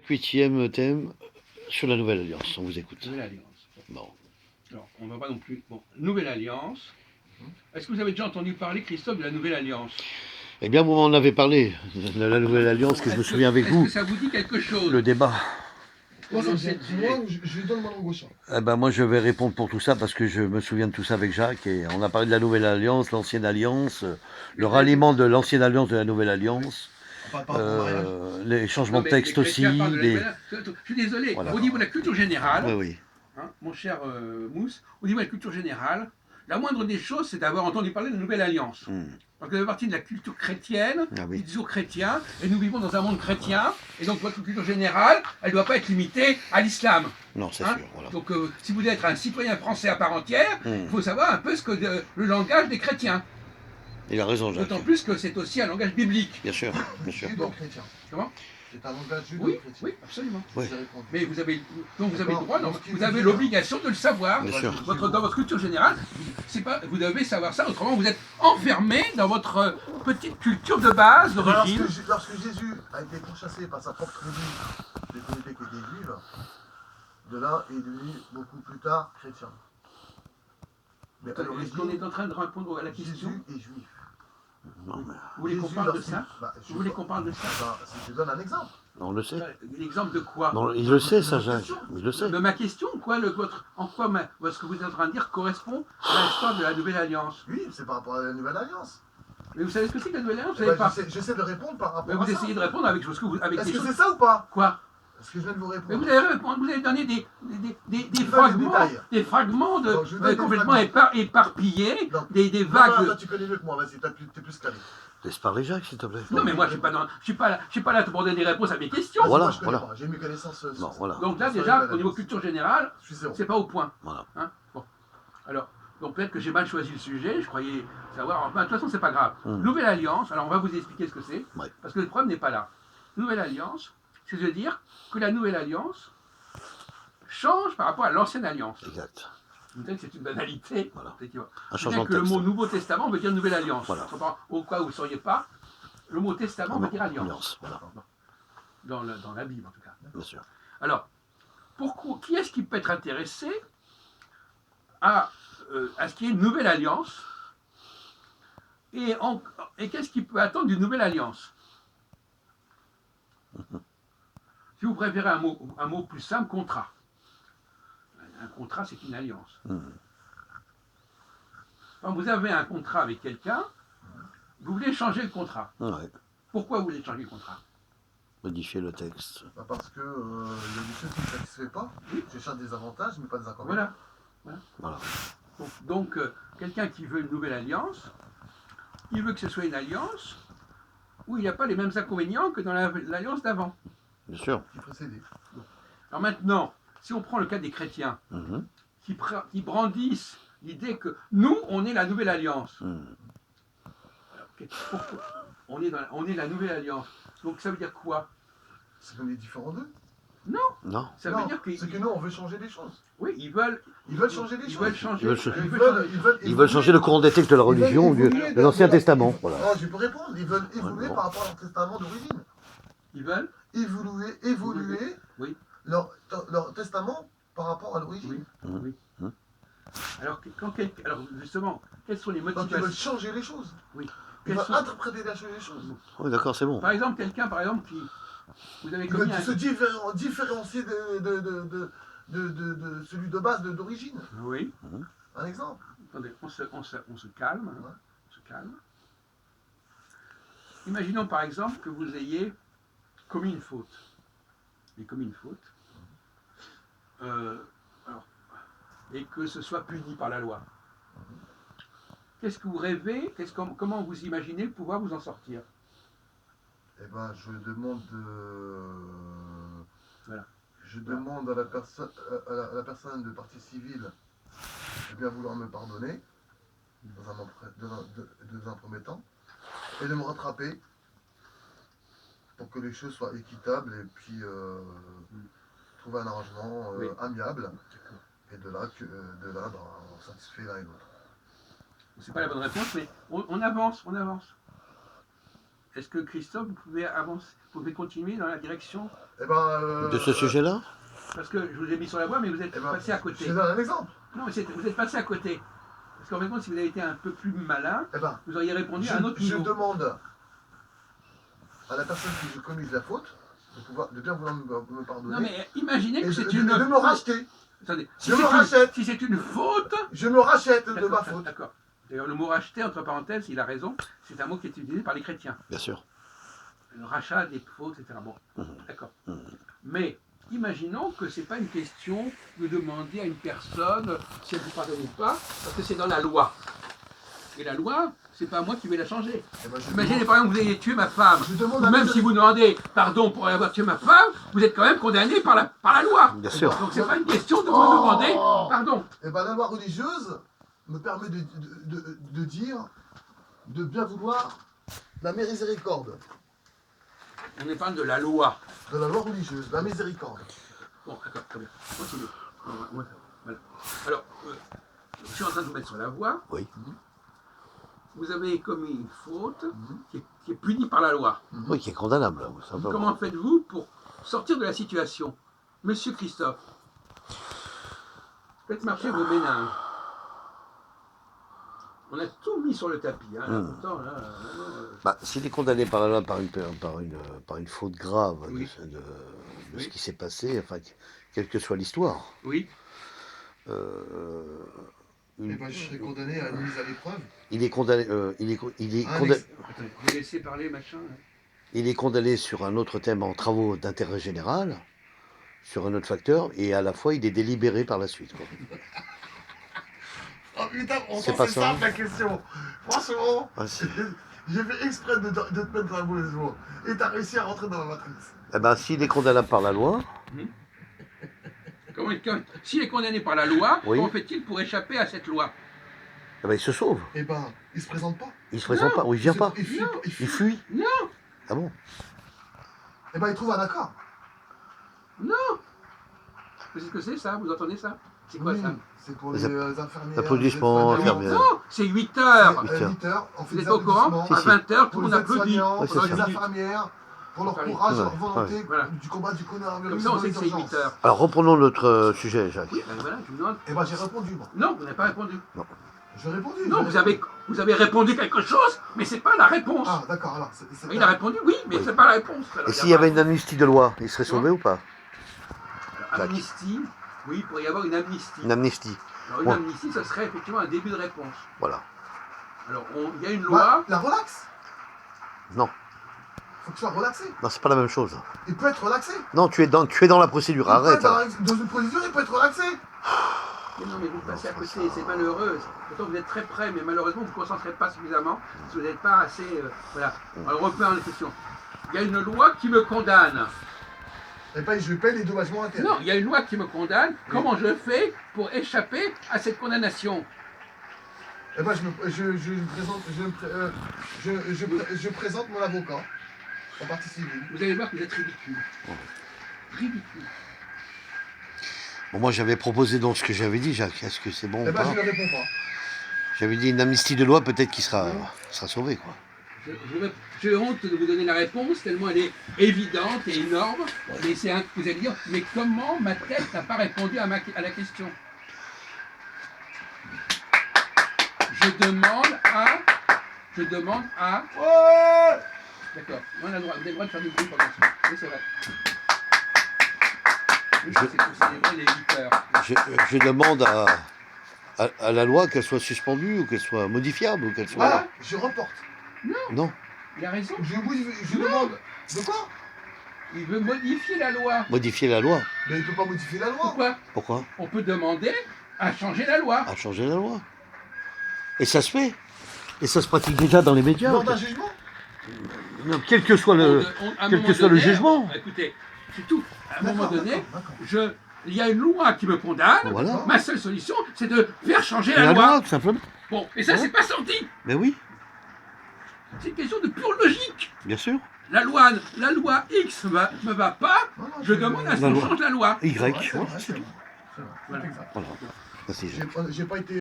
Huitième thème sur la Nouvelle Alliance, on vous écoute. Nouvelle Alliance. Bon. Alors, on ne va pas non plus. Bon, Nouvelle Alliance. Est-ce que vous avez déjà entendu parler, Christophe, de la Nouvelle Alliance? Eh bien, vous m'en avez parlé de la Nouvelle Alliance, que je me souviens avec vous. Est-ce que ça vous dit quelque chose? Le débat. Moi, je lui donne mon langue au chat. Eh ben, moi, je vais répondre pour tout ça parce que je me souviens de tout ça avec Jacques. Et on a parlé de la Nouvelle Alliance, l'Ancienne Alliance, le ralliement de l'Ancienne Alliance de la Nouvelle Alliance. Les changements de texte aussi. Je suis désolé, Voilà. au niveau de la culture générale, Oui, oui. hein, mon cher Mousse, au niveau de la culture générale, la moindre des choses, c'est d'avoir entendu parler de la Nouvelle Alliance. Parce que ça fait partie de la culture chrétienne, du discours chrétien, et nous vivons dans un monde chrétien, et donc votre culture générale, elle ne doit pas être limitée à l'islam. Non, c'est sûr. Voilà. Donc si vous voulez être un citoyen français à part entière, il faut savoir un peu ce que le langage des chrétiens. Il a raison, Jacques. D'autant plus que c'est aussi un langage biblique. Bien sûr, bien sûr. Judo-chrétien. Comment? C'est un langage Oui, judo-chrétien. oui, absolument. Oui. Mais vous avez le droit, vous avez l'obligation de le savoir. Bien sûr. Dans votre culture générale, vous devez savoir ça, autrement vous êtes enfermé dans votre petite culture de base, d'origine. Lorsque Jésus a été pourchassé par sa propre tribu, des communautés qui étaient juives, de là est devenu beaucoup plus tard chrétien. Mais à Est-ce qu'on l'origine, est en train de répondre à la question? Jésus est juif. Non, mais Vous voulez qu'on Jésus, parle de lorsqu'il- ça? bah, Vous voulez qu'on parle de ça? Si je donne un exemple. on le sait. L'exemple de quoi? Non, il le sait, ça, Jacques. Il le sait. De ma question, en quoi ce que vous êtes en train de dire correspond à l'histoire de la Nouvelle Alliance? Oui, c'est par rapport à la Nouvelle Alliance. Mais vous savez ce que c'est que la Nouvelle Alliance? Vous Eh savez ben, pas. J'essaie de répondre par rapport Mais à vous ça. essayez de répondre avec ce que vous, avec Est-ce des que choses. c'est ça ou pas? Quoi? Est-ce que je viens de vous Mais répondre? vous avez donné des Pas fragments, des détails. des fragments Donc, je vous donne des complètement éparpillés, Donc, des Non, vagues. non, toi, tu connais mieux que moi, vas-y, t'es plus calé. Laisse parler Jacques, s'il te plaît. Non, mais moi, je suis pas là pour donner des réponses à mes questions. Voilà, Moi, je connais voilà. pas, j'ai mes connaissances. Non, voilà. Donc là, Sur déjà, les au niveau Alliances. culture générale, Je suis zéro. c'est pas au point. Voilà. Hein, bon. Alors, donc peut-être que j'ai mal choisi le sujet, je croyais savoir. Enfin, de toute façon, c'est pas grave. Nouvelle Alliance, alors on va vous expliquer ce que c'est, Ouais. parce que le problème n'est pas là. Nouvelle Alliance, c'est de dire que la Nouvelle Alliance change par rapport à l'Ancienne Alliance. Exact. Peut-être que c'est une banalité. Voilà. Effectivement. Un C'est changement bien de que le texte. mot Nouveau Testament veut dire Nouvelle Alliance. Voilà. Au cas où vous ne sauriez pas, le mot Testament veut dire Alliance. Voilà, Dans la Bible, en tout cas. bien sûr. Alors, qui est-ce qui peut être intéressé à ce qu'il y ait une nouvelle alliance et qu'est-ce qu'il peut attendre d'une nouvelle alliance? Si vous préférez un mot plus simple, contrat. Un contrat, c'est une alliance. Quand vous avez un contrat avec quelqu'un, vous voulez changer le contrat. Ouais. Pourquoi vous voulez changer le contrat? Modifier le texte. Bah, parce que il y a des choses qui ne me satisfont pas. Je cherche des avantages, mais pas des inconvénients. Voilà. Donc quelqu'un qui veut une nouvelle alliance, il veut que ce soit une alliance où il n'y a pas les mêmes inconvénients que dans l'alliance d'avant. Bien sûr. Qui précédait. Alors maintenant, si on prend le cas des chrétiens qui brandissent l'idée que nous, on est la nouvelle alliance. Alors, pourquoi on est la nouvelle alliance. Donc ça veut dire quoi? C'est qu'on est différents d'eux. Non. Ça Non, veut dire qu'ils c'est que nous, on veut changer les choses. oui, ils veulent changer les ils choses. veulent changer. Ils veulent changer le courant des textes de la religion, de l'Ancien Testament. Voilà. Non, je peux répondre. Ils veulent évoluer bon. par rapport à leur testament d'origine. Ils veulent Évoluer Oui. leur testament par rapport à l'origine. Oui. Alors, alors justement, quelles sont les Donc ils motivations? veulent changer les choses. Oui. Ils Quelles veulent sont- interpréter les choses. Oui, d'accord, c'est bon. Par exemple, quelqu'un, qui vous avez Ils commis veulent se différencier de celui de base, d'origine. Oui. Un exemple. Attendez, on se calme. Ouais. On se calme. Imaginons par exemple que vous ayez commis une faute. Et commis une faute. Et que ce soit puni par la loi. Qu'est-ce que vous rêvez? Comment vous imaginez pouvoir vous en sortir? Eh ben, je demande Voilà. Je demande à la personne de partie civile de bien vouloir me pardonner dans un premier temps et de me rattraper pour que les choses soient équitables et puis trouver un arrangement amiable et de là, on satisfait l'un et l'autre. C'est pas la bonne réponse, mais on avance. Est-ce que Christophe, vous pouvez avancer, vous pouvez continuer dans la direction de ce sujet-là? Parce que je vous ai mis sur la voie, mais vous êtes passé à côté. Je donne un exemple. Non, mais vous êtes passé à côté. Parce qu'en fait, si vous avez été un peu plus malin, vous auriez répondu à un autre niveau. Je demande à la personne qui j'ai commis la faute de bien vouloir me pardonner. Non, mais imaginez que c'est une de me racheter. Attendez, je me rachète. Si c'est une faute, je me rachète de ma faute. D'accord. D'ailleurs, le mot racheter, entre parenthèses, il a raison, c'est un mot qui est utilisé par les chrétiens. Bien sûr. Le rachat des fautes, etc. Bon, d'accord. Mais imaginons que ce n'est pas une question de demander à une personne si elle vous pardonne ou pas, parce que c'est dans la loi. Et la loi, c'est pas moi qui vais la changer. Imaginez par exemple que vous ayez tué ma femme. Même si vous demandez pardon pour avoir tué ma femme, vous êtes quand même condamné par la loi. Bien sûr. Donc c'est pas une question de vous demander pardon. Et la loi religieuse me permet de dire, de bien vouloir la miséricorde. On parle de la loi. De la loi religieuse, la miséricorde. Bon, d'accord, très bien. Continuez. Voilà. Alors, je suis en train de vous mettre sur la voie. Oui. Vous avez commis une faute qui est punie par la loi. Oui, qui est condamnable. Simplement. Comment faites-vous pour sortir de la situation? Monsieur Christophe, faites marcher vos méninges. On a tout mis sur le tapis. Hein, pourtant, là, s'il est condamné par la loi par une faute grave de ce qui s'est passé, enfin, quelle que soit l'histoire. Oui. je serai condamné à une mise à l'épreuve. Il est condamné. Attendez, vous laissez parler, machin. Hein. Il est condamné sur un autre thème en travaux d'intérêt général, sur un autre facteur, et à la fois il est délibéré par la suite. Quoi. Oh putain, c'est pas ça la question. Franchement, j'ai fait exprès de te mettre dans la mauvaise voie. Et t'as réussi à rentrer dans la matrice. S'il est condamnable par la loi. S'il est condamné par la loi, comment fait-il pour échapper à cette loi? Il se sauve. Il se présente pas. Il se présente pas, ou il vient pas. Il fuit. Non. Ah bon? Il trouve un accord. Non. Vous savez ce que c'est ça? Vous entendez ça? C'est quoi ça? C'est pour les infirmières. Applaudissements, infirmières. Non, c'est 8 heures. 8 heures. On fait vous êtes au courant? À 20 heures, tout le monde applaudit. Pour les infirmières, pour leur courage, leur volonté du combat du coronavirus. Comme ça, on sait que c'est 8 heures. Alors, reprenons notre sujet, Jacques. Oui, voilà, je vous demande. J'ai répondu, moi. Non, vous n'avez pas répondu. Non. J'ai répondu. Non, vous avez répondu quelque chose, mais c'est pas la réponse. Ah, d'accord, alors. Il a répondu oui, mais c'est pas la réponse. Alors, et s'il y avait une amnistie de loi, il serait sauvé ou pas? Alors, amnistie, oui, il pourrait y avoir une amnistie. Une amnistie. Alors, une amnistie, ça serait effectivement un début de réponse. Voilà. Alors, il y a une loi. La relaxe? Non. Faut que tu sois relaxé. Non, c'est pas la même chose. Il peut être relaxé. Non, tu es dans la procédure. Arrête. Dans une procédure, il peut être relaxé. Mais non, mais vous passez à côté, c'est malheureux. Pourtant, vous êtes très près, mais malheureusement, vous ne vous concentrez pas suffisamment. Si vous n'êtes pas assez. Voilà. Alors, reprenons la question. Il y a une loi qui me condamne. Je paye les dommagements intérêts. Non, il y a une loi qui me condamne. Oui. Comment je fais pour échapper à cette condamnation? Je présente mon avocat en partie civile. Vous allez voir que vous êtes ridicule. Ridicule. Bon, moi, j'avais proposé donc ce que j'avais dit, Jacques. Est-ce que c'est bon ou pas? Je ne réponds pas. J'avais dit une amnistie de loi, peut-être qu'il sera sauvé, quoi. J'ai honte de vous donner la réponse, tellement elle est évidente et énorme. Mais vous allez dire, mais comment ma tête n'a pas répondu à la question? Je demande à... Ouais. D'accord. Vous avez le droit de faire du bruit pendant ça. Oui, c'est vrai. Je demande à la loi qu'elle soit suspendue ou qu'elle soit modifiable ou qu'elle soit... Voilà, je reporte. Non. Il a raison. Je demande. De quoi? Il veut modifier la loi. Modifier la loi? Mais il ne peut pas modifier la loi. Pourquoi? On peut demander à changer la loi. À changer la loi. Et ça se fait. Et ça se pratique déjà dans les médias. Lors d'un jugement? Non, quel que soit le jugement. Écoutez, c'est tout. À un moment donné, il y a une loi qui me condamne. Voilà. Ma seule solution, c'est de faire changer la loi. Tout simplement. Bon, et ça, c'est pas sorti. Mais oui. C'est une question de pure logique. Bien sûr. La loi X me va pas, je demande à ce qu'on change la loi. Y. Voilà. Voilà. J'ai pas été